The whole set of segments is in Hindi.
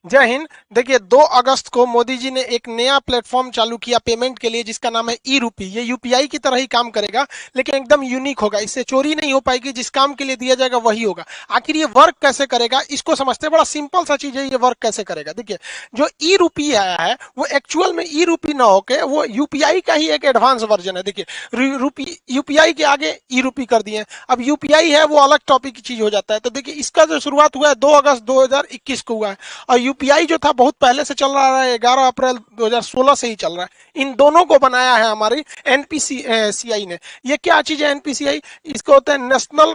जय हिंद। देखिए 2 अगस्त को मोदी जी ने एक नया प्लेटफॉर्म चालू किया पेमेंट के लिए, जिसका नाम है ई रूपी। ये यूपीआई की तरह ही काम करेगा, लेकिन एकदम यूनिक होगा। इससे चोरी नहीं हो पाएगी, जिस काम के लिए दिया जाएगा वही होगा। आखिर ये वर्क कैसे करेगा, इसको समझते हैं। बड़ा सिंपल सा चीज है, ये वर्क कैसे करेगा। देखिए, जो ई रूपी आया है वो एक्चुअल में ई रूपी ना होके वो यूपीआई का ही एक एडवांस वर्जन है। देखिए, रूपी यूपीआई के आगे ई रूपी कर दिए। अब यूपीआई है वो अलग टॉपिक की चीज हो जाता है। तो देखिए, इसका जो शुरुआत हुआ है 2 अगस्त 2021 को हुआ है, और यूपीआई जो था बहुत पहले से चल रहा है, 11 अप्रैल 2016 से ही चल रहा है। इन दोनों को बनाया है हमारी एनपीसीआई ने। ये क्या चीज है एनपीसीआई? इसको होता है national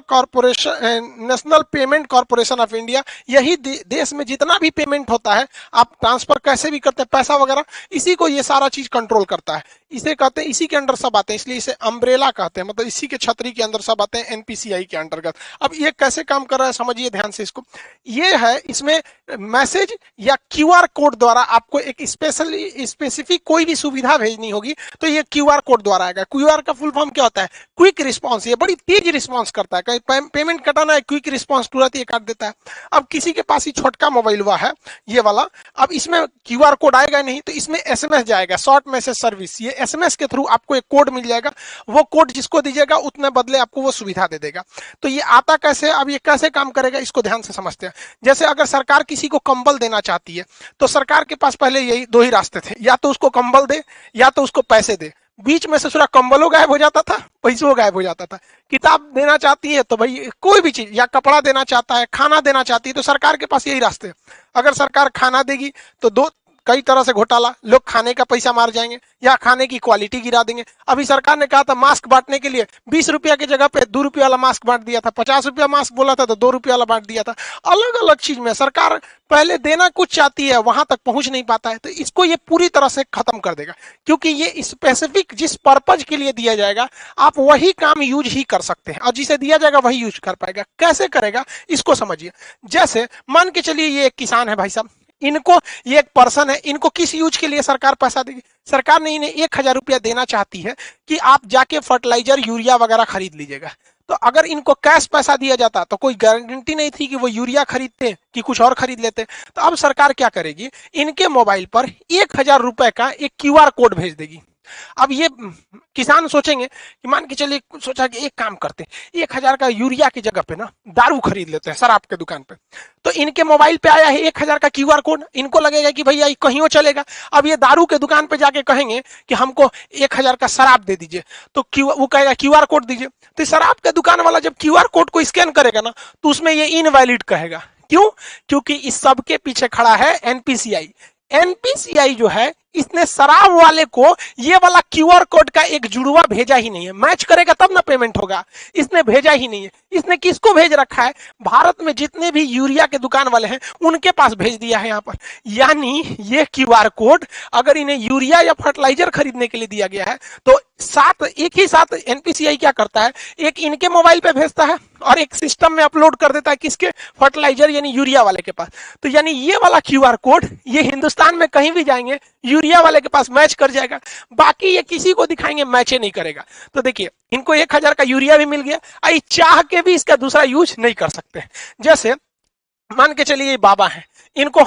payment corporation of India. यही देश में जितना भी पेमेंट होता है, आप ट्रांसफर कैसे भी करते हैं पैसा वगैरह, इसी को ये सारा चीज कंट्रोल करता है। इसे कहते हैं, इसी के अंडर सब आते हैं, इसलिए इसे अम्ब्रेला कहते हैं। मतलब इसी के छतरी के अंदर सब आते हैं, एनपीसीआई के अंतर्गत। अब ये कैसे काम कर रहा है समझिए ध्यान से इसको। ये है, इसमें मैसेज या क्यूआर कोड द्वारा आपको एक स्पेसिफिक कोई भी सुविधा भेजनी होगी, तो ये क्यूआर कोड द्वारा आएगा। क्यूआर का फुल फॉर्म क्या होता है? Quick response. ये बड़ी तेज रिस्पॉन्स करता है। कहीं पेमेंट कटाना है, क्विक रिस्पॉन्स तुरंत ये काट देता है। अब किसी के पास ही छोटका मोबाइल हुआ है ये वाला, अब इसमें क्यूआर कोड आएगा नहीं, तो इसमें एसएमएस जाएगा, शॉर्ट मैसेज सर्विस। ये एसएमएस के थ्रू आपको एक कोड मिल जाएगा। वो कोड जिसको दीजिएगा उतने बदले आपको वो सुविधा दे देगा। तो ये आता कैसे, अब ये कैसे काम करेगा इसको ध्यान से समझते हैं। जैसे अगर सरकार किसी को कंबल देना चाहती है, तो सरकार के पास पहले यही 2 ही रास्ते थे, या तो उसको कंबल दे या तो उसको पैसे दे। बीच में से पूरा कंबलों गायब हो जाता था, पैसों गायब हो जाता था। किताब देना चाहती है तो भाई कोई भी चीज, या कपड़ा देना चाहता है, खाना देना चाहती है, तो सरकार के पास यही रास्ते हैं। अगर सरकार खाना देगी तो कई तरह से घोटाला, लोग खाने का पैसा मार जाएंगे या खाने की क्वालिटी गिरा देंगे। अभी सरकार ने कहा था मास्क बांटने के लिए 20 रुपया की जगह पे 2 रुपया वाला मास्क बांट दिया था, 50 रुपया मास्क बोला था तो 2 रुपया वाला बांट दिया था। अलग अलग चीज में सरकार पहले देना कुछ चाहती है, वहां तक पहुंच नहीं पाता है। तो इसको ये पूरी तरह से खत्म कर देगा, क्योंकि ये स्पेसिफिक जिस पर्पज के लिए दिया जाएगा आप वही काम यूज ही कर सकते हैं, और जिसे दिया जाएगा वही यूज कर पाएगा। कैसे करेगा इसको समझिए। जैसे मान के चलिए ये एक किसान है भाई साहब, इनको, ये एक पर्सन है, इनको किस यूज के लिए सरकार पैसा देगी? सरकार ने इन्हें 1000 रुपया देना चाहती है कि आप जाके फर्टिलाइजर यूरिया वगैरह खरीद लीजिएगा। तो अगर इनको कैश पैसा दिया जाता तो कोई गारंटी नहीं थी कि वो यूरिया खरीदते कि कुछ और खरीद लेते। तो अब सरकार क्या करेगी, इनके मोबाइल पर 1000 रुपए का एक क्यूआर कोड भेज देगी। अब ये किसान सोचेंगे कि मान के चलिए, सोचा कि एक काम करते हैं, 1000 का यूरिया की जगह पे ना दारू खरीद लेते हैं शराब के दुकान पे। तो इनके मोबाइल पे आया है 1000 का क्यूआर कोड, इनको लगेगा कि भैया कहीं चलेगा। अब ये दारू के दुकान पे जाके कहेंगे कि हमको 1000 का शराब दे दीजिए, तो वो कहेगा क्यूआर कोड दीजिए। तो शराब के दुकान वाला जब क्यूआर कोड को स्कैन करेगा ना, तो उसमें ये इनवैलिड कहेगा। क्यों? क्योंकि इस सब के पीछे खड़ा है एनपीसीआई। एनपीसीआई जो है, इसने शराब वाले को ये वाला क्यूआर कोड का एक जुड़वा भेजा ही नहीं है। मैच करेगा तब ना पेमेंट होगा, इसने भेजा ही नहीं है। इसने किसको भेज रखा है? भारत में जितने भी यूरिया के दुकान वाले हैं उनके पास भेज दिया है यहाँ पर। यानी ये क्यूआर कोड अगर इन्हें यूरिया या फर्टिलाइजर खरीदने के लिए दिया गया है, तो एक ही साथ एनपीसीआई क्या करता है, एक इनके मोबाइल पे भेजता है और एक सिस्टम में अपलोड कर देता है, किसके? फर्टिलाइजर यानी यूरिया वाले के पास। तो यानी ये वाला क्यूआर कोड ये हिंदुस्तान में कहीं भी जाएंगे यूरिया वाले के पास मैच कर जाएगा, बाकी ये किसी को दिखाएंगे मैच नहीं करेगा। तो देखिए, इनको 1000 का यूरिया भी मिल गया, आई चाह के भी इसका दूसरा यूज नहीं कर सकते। जैसे मान के चलिए ये बाबा है, इनको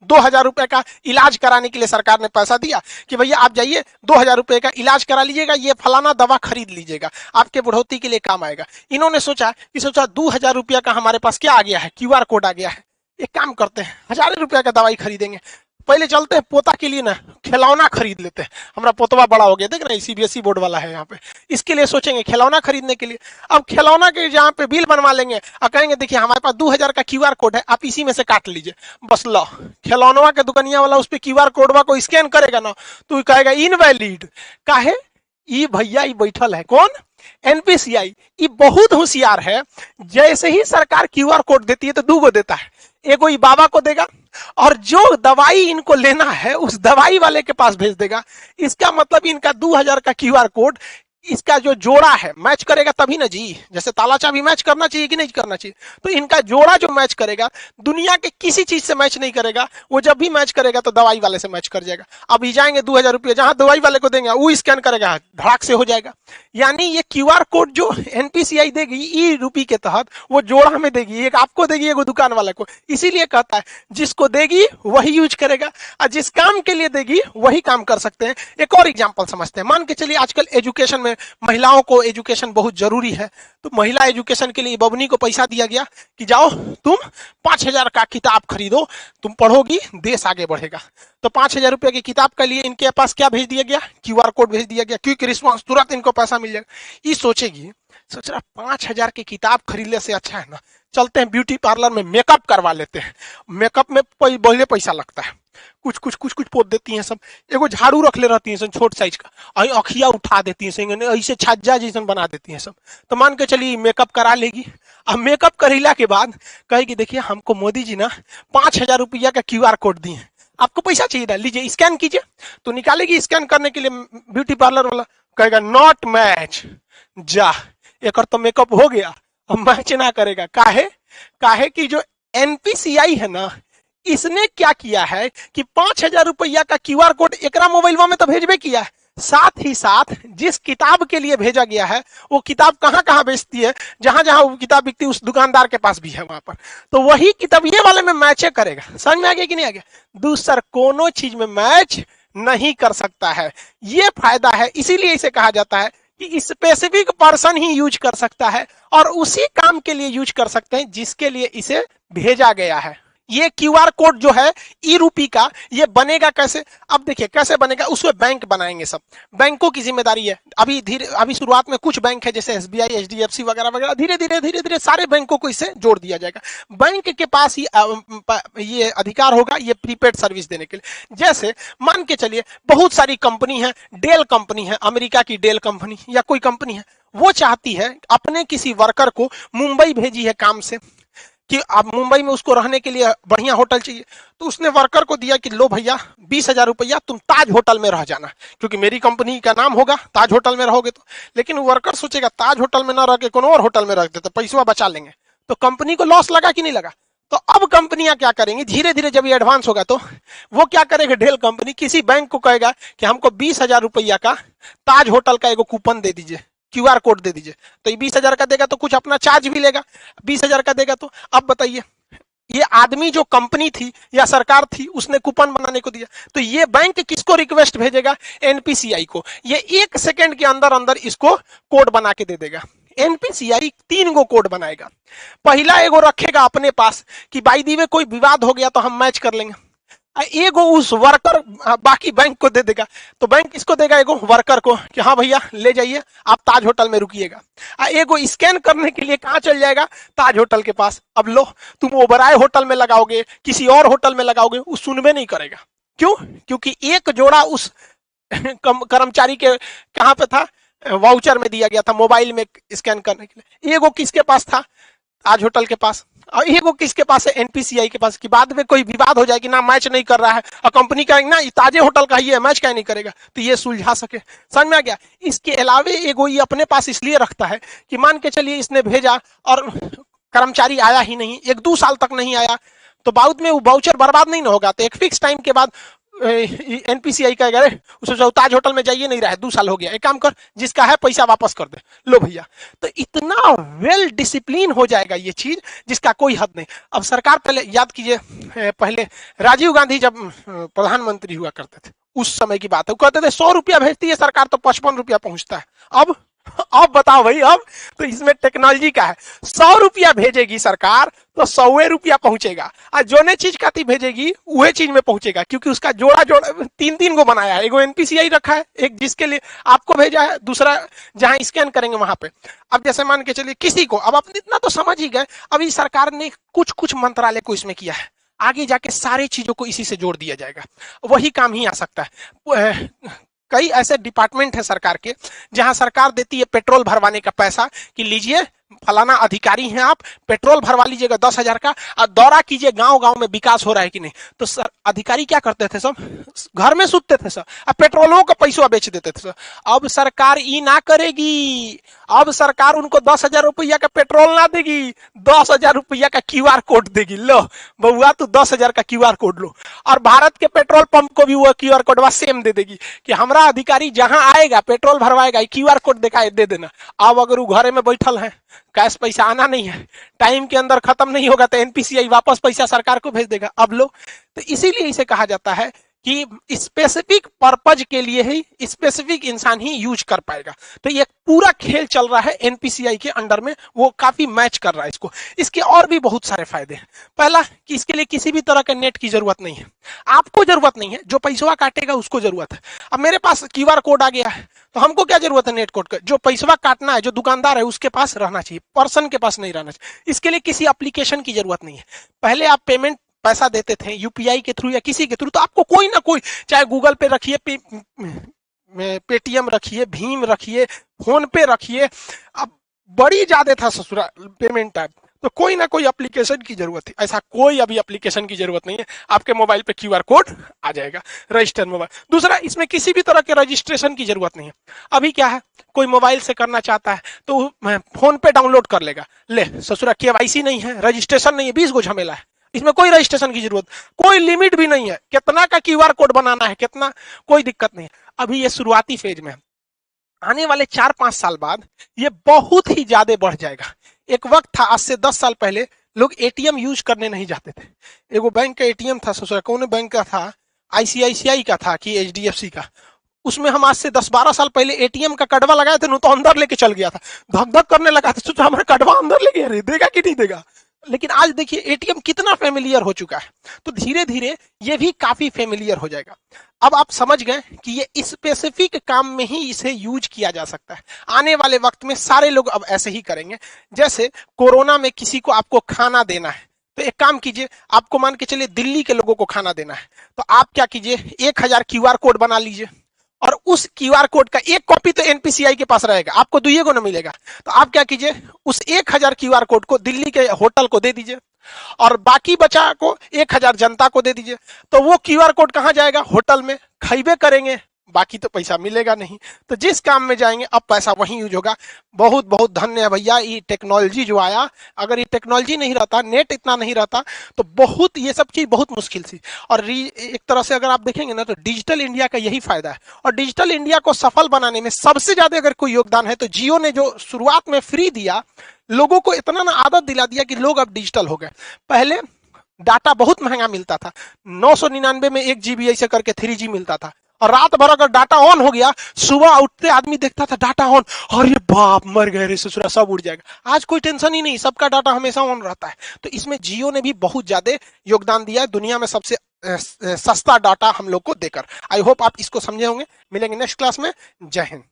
2000 रुपए का इलाज कराने के लिए सरकार ने पैसा दिया कि भैया आप जाइए 2000 रुपए का इलाज करा लीजिएगा, ये फलाना दवा खरीद लीजिएगा, आपके बुढ़ौती के लिए काम आएगा। इन्होंने सोचा 2000 रुपया का हमारे पास क्या आ गया है, क्यूआर कोड आ गया है। एक काम करते हैं, 1000 रुपया का दवाई खरीदेंगे, पहले चलते हैं पोता के लिए ना खिलौना खरीद लेते हैं। हमारा पोतवा बड़ा हो गया, देख रहे हैं सीबीएसई बोर्ड वाला है यहाँ पे, इसके लिए सोचेंगे खिलौना खरीदने के लिए। अब खिलौना के जहाँ पे बिल बनवा लेंगे और कहेंगे देखिए हमारे पास 2000 का क्यूआर कोड है, आप इसी में से काट लीजिए, बस लो। खिलौनवा के दुकानिया वाला उस पर क्यूआर कोडवा को स्कैन करेगा ना, तो कहेगा इनवैलिड। काहे? ई भैया ई बैठल है कौन? एनपीसीआई। ये बहुत होशियार है। जैसे ही सरकार क्यूआर कोड देती है तो 2 गो देता है, एगो ई बाबा को देगा और जो दवाई इनको लेना है उस दवाई वाले के पास भेज देगा। इसका मतलब इनका 2000 का क्यूआर कोड इसका जो जोड़ा है मैच करेगा तभी ना जी, जैसे ताला चाबी मैच करना चाहिए कि नहीं करना चाहिए, तो इनका जोड़ा जो मैच करेगा दुनिया के किसी चीज से मैच नहीं करेगा। वो जब भी मैच करेगा तो दवाई वाले से मैच कर जाएगा। अब जाएंगे 2000 रुपये जहां दवाई वाले को देंगे वो स्कैन करेगा, धड़ाक से हो जाएगा। यानी ये क्यूआर कोड जो एनपीसीआई देगी ई रूपी के तहत वो जोड़ा में देगी, एक आपको देगी एक दुकान वाले को। इसीलिए कहता है जिसको देगी वही यूज करेगा और जिस काम के लिए देगी वही काम कर सकते हैं। एक और एग्जांपल समझते हैं। मान के चलिए आजकल एजुकेशन में महिलाओं को एजुकेशन बहुत जरूरी है, तो महिला एजुकेशन के लिए बबनी को पैसा दिया गया कि जाओ तुम 5000 का किताब खरीदो, तुम पढ़ोगी देश आगे बढ़ेगा। तो 5000 रुपये की किताब के लिए इनके पास क्या भेज दिया गया, क्यूआर कोड भेज दिया गया, क्विक रिस्पॉन्स, तुरंत इनको पैसा मिल जाएगा। ये सोचेगी, सोच रहा 5000 की किताब खरीदने से अच्छा है ना चलते हैं ब्यूटी पार्लर में मेकअप करवा लेते हैं। मेकअप में बहुत पैसा लगता है, कुछ पोत देती हैं सब, एगो झाड़ू रख ले रहती हैं सब छोट साइज का, अखिया उठा देती हैं ऐसे छज्जा जैसन बना देती हैं सब। तो मान के चलिए मेकअप करा लेगी। अब मेकअप करेला के बाद कहेगी देखिए हमको मोदी जी ना 5000 रुपया का क्यूआर कोड दिए हैं, आपको पैसा चाहिए था, लीजिए स्कैन कीजिए। तो निकालेगी स्कैन करने के लिए, ब्यूटी पार्लर वाला कहेगा नॉट मैच, जा एक तो मेकअप हो गया, अब मैच ना करेगा। काहे कि जो एनपीसीआई है ना इसने क्या किया है कि 5000 रुपया का क्यूआर कोड एकरा मोबाइल में तो भेजबे किया है, साथ ही साथ जिस किताब के लिए भेजा गया है वो किताब कहां कहां बेचती है, जहां जहां वो किताब बिकती है उस दुकानदार के पास भी है वहां पर, तो वही किताब ये वाले में मैच करेगा। समझ में आ गया कि नहीं आ गया? दूसर कोनो चीज में मैच नहीं कर सकता है, ये फायदा है। इसीलिए इसे कहा जाता है कि स्पेसिफिक पर्सन ही यूज कर सकता है और उसी काम के लिए यूज कर सकते हैं जिसके लिए इसे भेजा गया है। ये क्यूआर कोड जो है ई रूपी का, ये बनेगा कैसे? अब देखिए कैसे बनेगा, उसमें बैंक बनाएंगे, सब बैंकों की जिम्मेदारी है। अभी शुरुआत में कुछ बैंक है जैसे एसबीआई, एचडीएफसी वगैरह वगैरह, धीरे धीरे सारे बैंकों को इससे जोड़ दिया जाएगा। बैंक के पास ही ये अधिकार होगा ये प्रीपेड सर्विस देने के लिए। जैसे मान के चलिए बहुत सारी कंपनी है, डेल कंपनी है, अमेरिका की डेल कंपनी या कोई कंपनी है, वो चाहती है अपने किसी वर्कर को मुंबई भेजी है काम से कि अब मुंबई में उसको रहने के लिए बढ़िया होटल चाहिए, तो उसने वर्कर को दिया कि लो भैया 20,000 रुपया तुम ताज होटल में रह जाना, क्योंकि मेरी कंपनी का नाम होगा, ताज होटल में रहोगे तो। लेकिन वर्कर सोचेगा ताज होटल में ना रह के कोनो और होटल में रख देते, पैसा बचा लेंगे, तो कंपनी को लॉस लगा कि नहीं लगा? तो अब कंपनियां क्या करेंगी, धीरे धीरे जब ये एडवांस होगा तो वो क्या करेगा, डेल कंपनी किसी बैंक को कहेगा कि हमको 20,000 रुपया का ताज होटल का एगो कूपन दे दीजिए, क्यूआर कोड दे दीजिए। तो ये 20,000 का देगा तो कुछ अपना चार्ज भी लेगा, 20,000 का देगा तो। अब बताइए ये आदमी जो कंपनी थी या सरकार थी उसने कूपन बनाने को दिया, तो ये बैंक किसको रिक्वेस्ट भेजेगा, एनपीसीआई को। ये 1 सेकंड के अंदर अंदर इसको कोड बना के दे देगा। एनपीसीआई 3 गो कोड बनाएगा। पहला एगो रखेगा अपने पास कि बाई दी वे कोई विवाद हो गया तो हम मैच कर लेंगे, एगो उस वर्कर बाकी बैंक को दे देगा। तो बैंक किसको देगा, एगो वर्कर को कि हाँ भैया ले जाइए आप ताज होटल में रुकिएगा। एगो स्कैन करने के लिए कहां चल जाएगा, ताज होटल के पास। अब लो तुम ओबराय होटल में लगाओगे, किसी और होटल में लगाओगे, वो सुनबे नहीं करेगा। क्यों? क्योंकि एक जोड़ा उस कर्मचारी के कहां पे था, वाउचर में दिया गया था मोबाइल में स्कैन करने के लिए। एगो किसके पास था, ताज होटल के पास, और एगो किसके पास है, एनपीसीआई के पास, कि बाद में कोई विवाद हो जाए कि ना मैच नहीं कर रहा है और कंपनी का ना ताजे होटल का ही है, मैच क्या नहीं करेगा, तो ये सुलझा सके। समझ में आ गया? इसके अलावे एगो ये अपने पास इसलिए रखता है कि मान के चलिए इसने भेजा और कर्मचारी आया ही नहीं, 1-2 साल तक नहीं आया, तो बाद में वो वाउचर बर्बाद नहीं ना होगा। तो एक फिक्स टाइम के बाद एनपीसीआई कहेगा अरे उसे ताज होटल में जाइए, नहीं रहा है, 2 साल हो गया, एक काम कर जिसका है पैसा वापस कर दे, लो भैया। तो इतना वेल डिसिप्लिन हो जाएगा ये चीज जिसका कोई हद नहीं। अब सरकार पहले याद कीजिए, पहले राजीव गांधी जब प्रधानमंत्री हुआ करते थे उस समय की बात है, वो कहते थे 100 रुपया भेजती है सरकार तो 55 रुपया पहुंचता है। अब बताओ भाई, अब तो इसमें टेक्नोलॉजी का है, 100 रुपया भेजेगी सरकार तो 100 रुपया पहुंचेगा, और जो ने चीज काती भेजेगी वही चीज में पहुंचेगा, क्योंकि उसका जोड़ा 3 गो बनाया है। एगो एनपीसीआई रखा है, एक जिसके लिए आपको भेजा है, दूसरा जहां स्कैन करेंगे वहां पे। अब जैसे मान के चलिए किसी को, अब आप इतना तो समझ ही गए, अभी सरकार ने कुछ मंत्रालय को इसमें किया है, आगे जाके सारी चीजों को इसी से जोड़ दिया जाएगा, वही काम ही आ सकता है। कई ऐसे डिपार्टमेंट है सरकार के जहां सरकार देती है पेट्रोल भरवाने का पैसा कि लीजिए फलाना अधिकारी हैं आप, पेट्रोल भरवा लीजिएगा 10,000 का और दौरा कीजिए गांव गांव में विकास हो रहा है कि नहीं। तो सर अधिकारी क्या करते थे सब, घर में सुतते थे सर, अब पेट्रोलों का पैसा बेच देते थे सर। अब सरकार ये ना करेगी, अब सरकार उनको 10,000 रुपया का पेट्रोल ना देगी, 10,000 रुपया का क्यूआर कोड देगी। लो बउआ तू 10,000 का क्यूआर कोड लो, और भारत के पेट्रोल पंप को भी वो क्यूआर कोड सेम दे देगी कि हमारा अधिकारी जहां आएगा पेट्रोल भरवाएगा क्यूआर कोड दिखाए दे देना। अब अगर वो घरे में बैठल है, कैश पैसा आना नहीं है, टाइम के अंदर खत्म नहीं होगा तो एनपीसीआई वापस पैसा सरकार को भेज देगा। अब लो, तो इसीलिए इसे कहा जाता है कि स्पेसिफिक पर्पज के लिए ही स्पेसिफिक इंसान ही यूज कर पाएगा। तो ये पूरा खेल चल रहा है एनपीसीआई के अंडर में, वो काफी मैच कर रहा है इसको। इसके और भी बहुत सारे फायदे हैं। पहला कि इसके लिए किसी भी तरह के नेट की जरूरत नहीं है, आपको जरूरत नहीं है, जो पैसा काटेगा उसको जरूरत है। अब मेरे पास क्यूआर कोड आ गया है तो हमको क्या जरूरत है नेट कोड का, जो पैसा काटना है जो दुकानदार है उसके पास रहना चाहिए, पर्सन के पास नहीं रहना चाहिए। इसके लिए किसी एप्लीकेशन की जरूरत नहीं है। पहले आप पेमेंट पैसा देते थे यूपीआई के थ्रू या किसी के थ्रू, तो आपको कोई ना कोई, चाहे गूगल पे रखिए, पेटीएम रखिए, भीम रखिए, फोन पे रखिए, अब बड़ी ज्यादा था ससुरा पेमेंट टाइप, तो कोई ना कोई एप्लीकेशन की जरूरत है। ऐसा कोई अभी एप्लीकेशन की जरूरत नहीं है, आपके मोबाइल पे क्यूआर कोड आ जाएगा, रजिस्टर मोबाइल। दूसरा, इसमें किसी भी तरह के रजिस्ट्रेशन की जरूरत नहीं है। अभी क्या है, कोई मोबाइल से करना चाहता है तो फोन पे डाउनलोड कर लेगा, ले ससुरा केवाईसी नहीं है, रजिस्ट्रेशन नहीं है, 20 गो झमेला है, इसमें कोई रजिस्ट्रेशन की जरूरत, कोई लिमिट भी नहीं है, कितना का क्यूआर कोड बनाना है कितना, कोई दिक्कत नहीं है। अभी ये शुरुआती फेज में, आने वाले 4-5 साल बाद ये बहुत ही ज्यादा बढ़ जाएगा। एक वक्त था, आज से 10 साल पहले लोग एटीएम यूज करने नहीं जाते थे। एगो बैंक का एटीएम था ससुरा, कौन बैंक का था, आईसीआईसीआई का था कि एचडीएफसी का, उसमें हम आज से 10-12 साल पहले एटीएम का कड़वा लगाए थे, तो अंदर लेके चल गया था, धक धक करने लगा था, सोचा हमारा कड़वा अंदर ले गया, देगा कि नहीं देगा। लेकिन आज देखिए एटीएम कितना फेमिलियर हो चुका है, तो धीरे धीरे ये भी काफी फेमिलियर हो जाएगा। अब आप समझ गए कि ये स्पेसिफिक काम में ही इसे यूज किया जा सकता है। आने वाले वक्त में सारे लोग अब ऐसे ही करेंगे। जैसे कोरोना में किसी को आपको खाना देना है, तो एक काम कीजिए, आपको मान के चलिए दिल्ली के लोगों को खाना देना है, तो आप क्या कीजिए, 1000 क्यूआर कोड बना लीजिए, और उस क्यूआर कोड का एक कॉपी तो एनपीसीआई के पास रहेगा, आपको दुइये को ना मिलेगा। तो आप क्या कीजिए, उस 1000 क्यूआर कोड को दिल्ली के होटल को दे दीजिए, और बाकी बचा को 1000 जनता को दे दीजिए। तो वो क्यूआर कोड कहां जाएगा, होटल में, खाइबे करेंगे, बाकी तो पैसा मिलेगा नहीं। तो जिस काम में जाएंगे अब पैसा वहीं यूज होगा। बहुत बहुत धन्य है भैया ये टेक्नोलॉजी जो आया, अगर ये टेक्नोलॉजी नहीं रहता, नेट इतना नहीं रहता, तो बहुत ये सब चीज बहुत मुश्किल थी। और एक तरह से अगर आप देखेंगे ना, तो डिजिटल इंडिया का यही फायदा है। और डिजिटल इंडिया को सफल बनाने में सबसे ज्यादा अगर कोई योगदान है तो जियो ने जो शुरुआत में फ्री दिया, लोगों को इतना ना आदत दिला दिया कि लोग अब डिजिटल हो गए। पहले डाटा बहुत महंगा मिलता था, 999 में 1 GB ऐसे करके 3G मिलता था, और रात भर अगर डाटा ऑन हो गया, सुबह उठते आदमी देखता था डाटा ऑन, अरे बाप मर गए रे ससुरा, सब उड़ जाएगा। आज कोई टेंशन ही नहीं, सबका डाटा हमेशा ऑन रहता है। तो इसमें जियो ने भी बहुत ज्यादा योगदान दिया है, दुनिया में सबसे सस्ता डाटा हम लोग को देकर। आई होप आप इसको समझे होंगे। मिलेंगे नेक्स्ट क्लास में। जय हिंद।